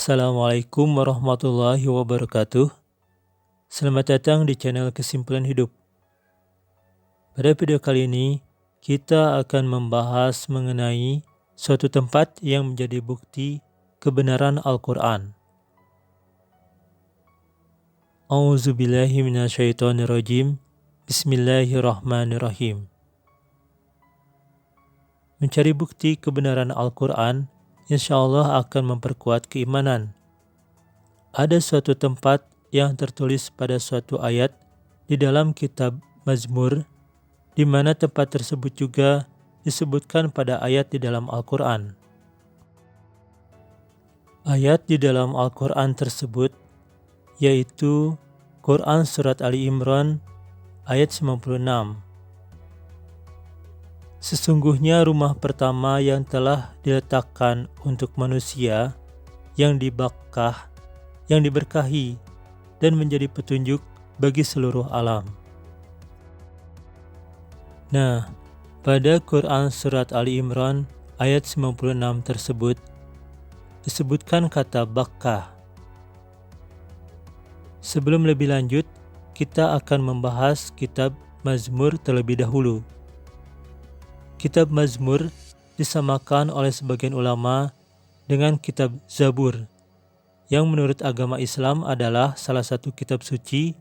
Assalamualaikum warahmatullahi wabarakatuh. Selamat datang di channel Kesimpulan Hidup. Pada video kali ini, kita akan membahas mengenai suatu tempat yang menjadi bukti kebenaran Al-Quran. A'udzubillahi minasyaitonirrajim. Bismillahirrahmanirrahim. Mencari bukti kebenaran Al-Quran insyaallah akan memperkuat keimanan. Ada suatu tempat yang tertulis pada suatu ayat di dalam kitab Mazmur, di mana tempat tersebut juga disebutkan pada ayat di dalam Al-Quran. Ayat di dalam Al-Quran tersebut yaitu Quran Surat Ali Imran ayat 96. Sesungguhnya rumah pertama yang telah diletakkan untuk manusia yang diberkahi dan menjadi petunjuk bagi seluruh alam. Nah, pada Quran Surat Ali Imran ayat 96 tersebut disebutkan kata Bakkah. Sebelum lebih lanjut, kita akan membahas kitab Mazmur terlebih dahulu. Kitab Mazmur disamakan oleh sebagian ulama dengan kitab Zabur, yang menurut agama Islam adalah salah satu kitab suci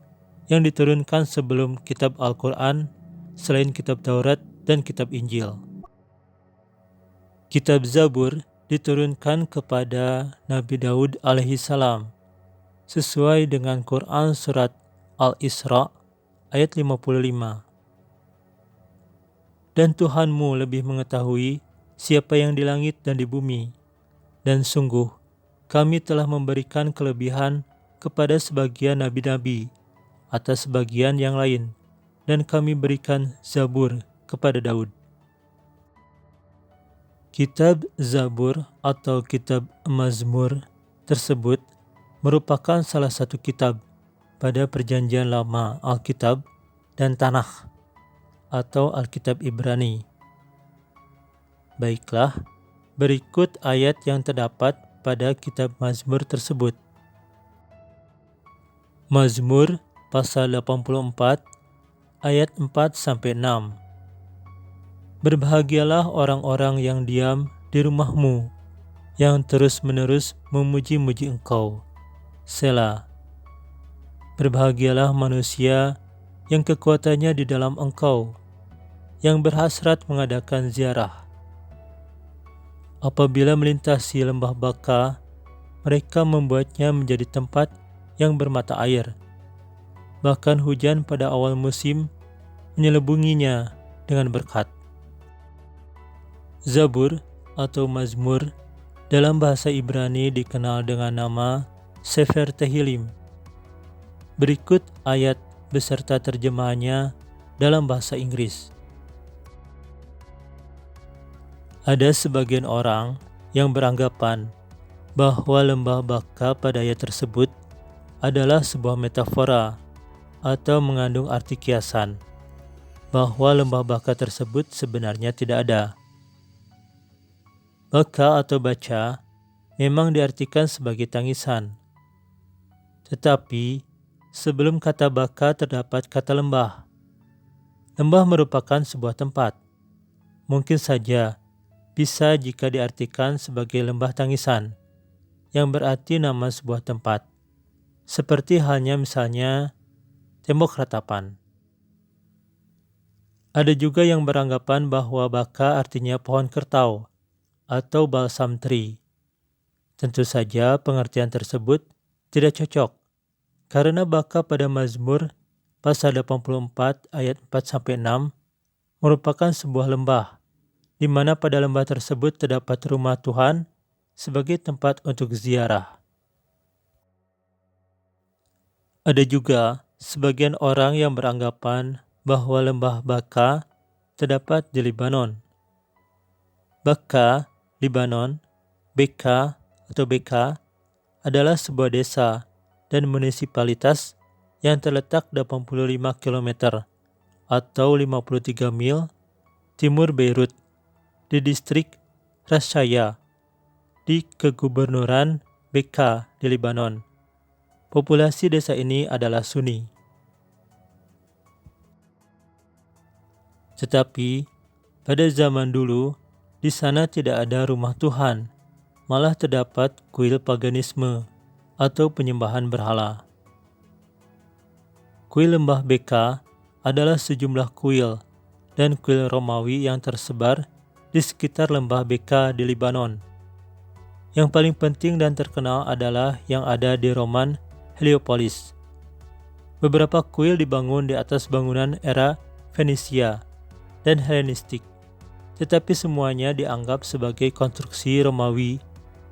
yang diturunkan sebelum kitab Al-Quran selain kitab Taurat dan kitab Injil. Kitab Zabur diturunkan kepada Nabi Daud alaihissalam sesuai dengan Quran Surat Al-Isra ayat 55. Dan Tuhanmu lebih mengetahui siapa yang di langit dan di bumi. Dan sungguh, kami telah memberikan kelebihan kepada sebagian nabi-nabi atas sebagian yang lain. Dan kami berikan Zabur kepada Daud. Kitab Zabur atau kitab Mazmur tersebut merupakan salah satu kitab pada perjanjian lama Alkitab dan Tanakh atau Alkitab Ibrani. Baiklah, berikut ayat yang terdapat pada kitab Mazmur tersebut. Mazmur pasal 84 ayat 4-6. Berbahagialah orang-orang yang diam di rumahmu, yang terus-menerus memuji-muji engkau. Selah. Berbahagialah manusia yang kekuatannya di dalam engkau, yang berhasrat mengadakan ziarah. Apabila melintasi lembah Baka, mereka membuatnya menjadi tempat yang bermata air. Bahkan hujan pada awal musim menyelubunginya dengan berkat. Zabur atau Mazmur dalam bahasa Ibrani dikenal dengan nama Sefer Tehillim. Berikut ayat beserta terjemahannya dalam bahasa Inggris. Ada sebagian orang yang beranggapan bahwa lembah Baka pada ayat tersebut adalah sebuah metafora atau mengandung arti kiasan, bahwa lembah Baka tersebut sebenarnya tidak ada. Baka atau baca memang diartikan sebagai tangisan. Tetapi sebelum kata Baka terdapat kata lembah. Lembah merupakan sebuah tempat. Mungkin saja bisa jika diartikan sebagai lembah tangisan, yang berarti nama sebuah tempat. Seperti halnya misalnya tembok ratapan. Ada juga yang beranggapan bahwa Baka artinya pohon kertau atau balsam tree. Tentu saja pengertian tersebut tidak cocok. Karena Baka pada Mazmur pasal 84 ayat 4-6 merupakan sebuah lembah, di mana pada lembah tersebut terdapat rumah Tuhan sebagai tempat untuk ziarah. Ada juga sebagian orang yang beranggapan bahwa lembah Baka terdapat di Libanon. Baka, Libanon, Beka atau Beka adalah sebuah desa dan munisipalitas yang terletak 85 km atau 53 mil timur Beirut di distrik Ras Shaya di Kegubernuran Bekaa di Lebanon. Populasi desa ini adalah Sunni. Tetapi pada zaman dulu di sana tidak ada rumah Tuhan, malah terdapat kuil paganisme atau penyembahan berhala. Kuil lembah Bekaa adalah sejumlah kuil dan kuil Romawi yang tersebar di sekitar lembah Bekaa di Lebanon. Yang paling penting dan terkenal adalah yang ada di Roman Heliopolis. Beberapa kuil dibangun di atas bangunan era Fenisia dan Helenistik, tetapi semuanya dianggap sebagai konstruksi Romawi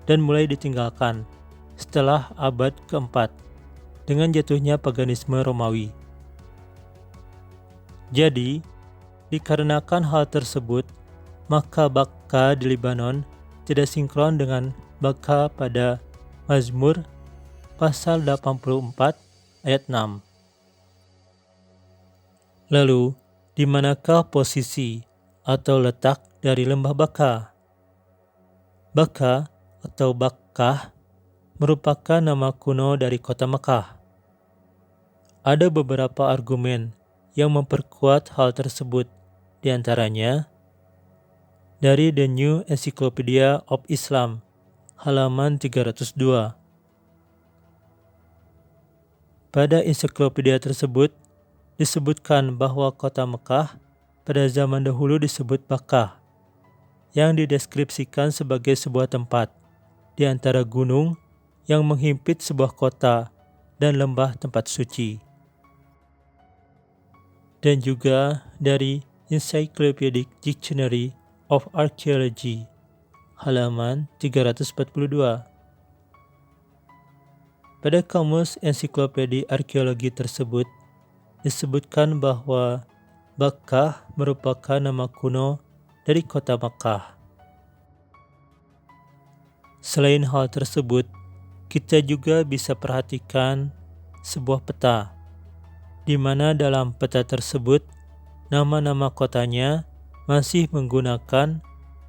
dan mulai ditinggalkan setelah abad keempat dengan jatuhnya paganisme Romawi. Jadi, dikarenakan hal tersebut, maka Bekaa di Lebanon tidak sinkron dengan Bekaa pada Mazmur pasal 84 ayat 6. Lalu, di manakah posisi atau letak dari lembah Bekaa? Bekaa atau Bakkah merupakan nama kuno dari kota Mekah. Ada beberapa argumen yang memperkuat hal tersebut, di antaranya dari The New Encyclopedia of Islam, halaman 302. Pada ensiklopedia tersebut, disebutkan bahwa kota Mekah pada zaman dahulu disebut Bekaa, yang dideskripsikan sebagai sebuah tempat di antara gunung yang menghimpit sebuah kota dan lembah tempat suci. Dan juga dari Encyclopedic Dictionary of Archaeology, halaman 342. Pada kamus ensiklopedi arkeologi tersebut, disebutkan bahwa Bekaa merupakan nama kuno dari kota Makkah. Selain hal tersebut, kita juga bisa perhatikan sebuah peta, di mana dalam peta tersebut nama-nama kotanya masih menggunakan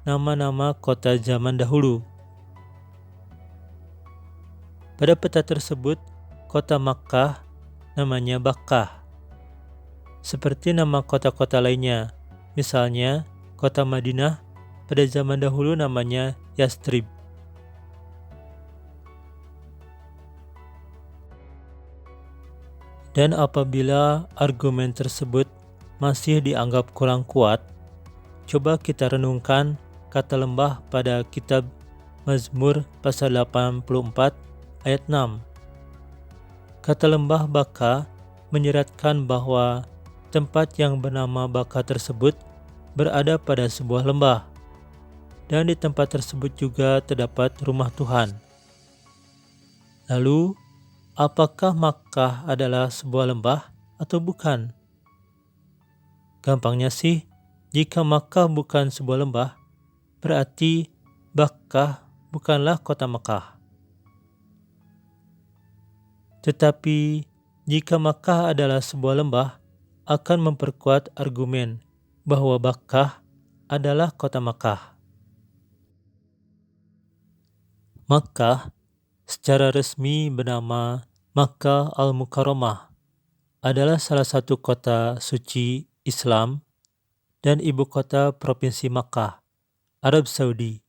nama-nama kota zaman dahulu. Pada peta tersebut, kota Makkah namanya Bekaa, seperti nama kota-kota lainnya. Misalnya, kota Madinah pada zaman dahulu namanya Yastrib. Dan apabila argumen tersebut masih dianggap kurang kuat, coba kita renungkan kata lembah pada kitab Mazmur pasal 84 ayat 6. Kata lembah Bekaa menyeratkan bahwa tempat yang bernama Bekaa tersebut berada pada sebuah lembah, dan di tempat tersebut juga terdapat rumah Tuhan. Lalu, apakah Makkah adalah sebuah lembah atau bukan? Gampangnya sih, jika Makkah bukan sebuah lembah, berarti Bekaa bukanlah kota Makkah. Tetapi, jika Makkah adalah sebuah lembah, akan memperkuat argumen bahwa Bekaa adalah kota Makkah. Makkah secara resmi bernama Makkah Al-Mukarramah adalah salah satu kota suci Islam dan ibu kota Provinsi Makkah, Arab Saudi.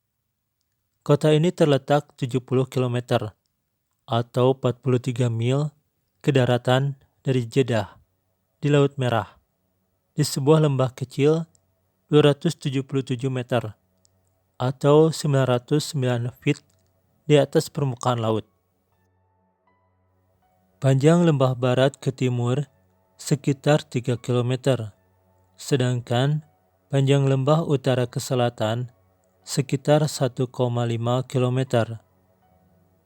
Kota ini terletak 70 km atau 43 mil ke daratan dari Jeddah di Laut Merah, di sebuah lembah kecil 277 meter atau 909 feet di atas permukaan laut. Panjang lembah barat ke timur sekitar 3 km, sedangkan panjang lembah utara ke selatan sekitar 1,5 km.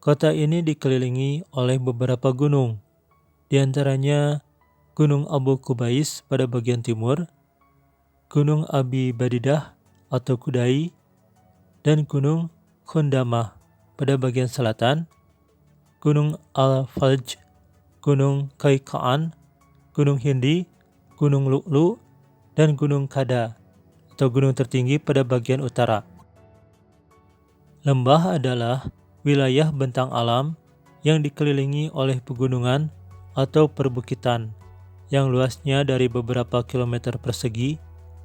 Kota ini dikelilingi oleh beberapa gunung, di antaranya Gunung Abu Kubais pada bagian timur, Gunung Abi Badidah atau Kudai, dan Gunung Khundamah pada bagian selatan, Gunung Al-Falj, Gunung Kaikaan, Gunung Hindi, Gunung Lu'lu, dan Gunung Kada atau gunung tertinggi pada bagian utara. Lembah adalah wilayah bentang alam yang dikelilingi oleh pegunungan atau perbukitan yang luasnya dari beberapa kilometer persegi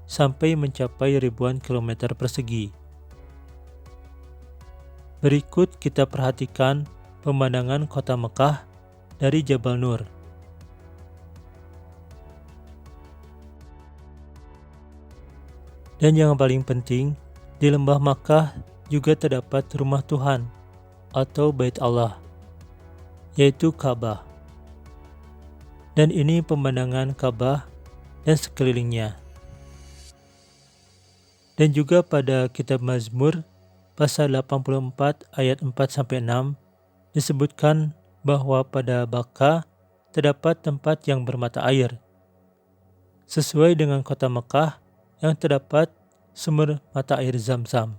sampai mencapai ribuan kilometer persegi. Berikut kita perhatikan pemandangan kota Mekah dari Jabal Nur. Dan yang paling penting, di lembah Makkah juga terdapat rumah Tuhan atau Bait Allah, yaitu Ka'bah. Dan ini pemandangan Ka'bah dan sekelilingnya. Dan juga pada kitab Mazmur pasal 84 ayat 4-6 disebutkan bahwa pada Bakkah terdapat tempat yang bermata air, sesuai dengan kota Mekah yang terdapat sumber mata air Zam-Zam.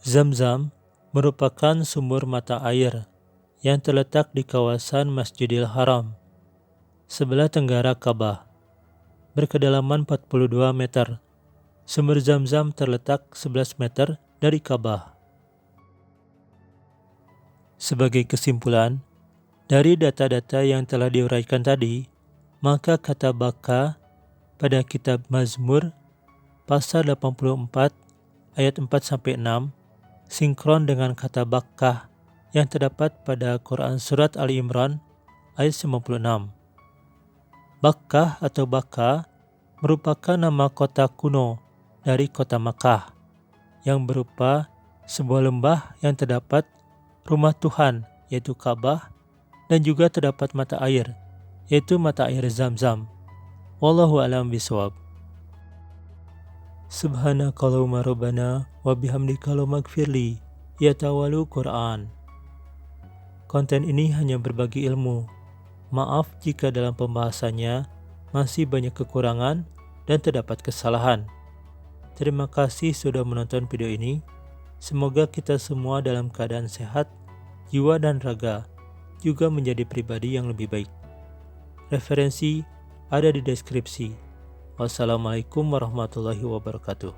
Zam-Zam merupakan sumber mata air yang terletak di kawasan Masjidil Haram, sebelah tenggara Ka'bah, berkedalaman 42 meter. Sumber Zam-Zam terletak 11 meter dari Ka'bah. Sebagai kesimpulan, dari data-data yang telah diuraikan tadi, maka kata Bakkah pada kitab Mazmur pasal 84 ayat 4-6 sinkron dengan kata Bakkah yang terdapat pada Quran Surat Ali Imran ayat 96. Bakkah atau Bakkah merupakan nama kota kuno dari kota Makkah yang berupa sebuah lembah yang terdapat rumah Tuhan yaitu Ka'bah dan juga terdapat mata air yaitu mata air Zam-Zam. Wallahu a'lam bishawab. Subhanakallahumma rabbana wa bihamdika maghfirli ya tawalu Quran. Konten ini hanya berbagi ilmu. Maaf jika dalam pembahasannya masih banyak kekurangan dan terdapat kesalahan. Terima kasih sudah menonton video ini. Semoga kita semua dalam keadaan sehat, jiwa dan raga, juga menjadi pribadi yang lebih baik. Referensi ada di deskripsi. Wassalamualaikum warahmatullahi wabarakatuh.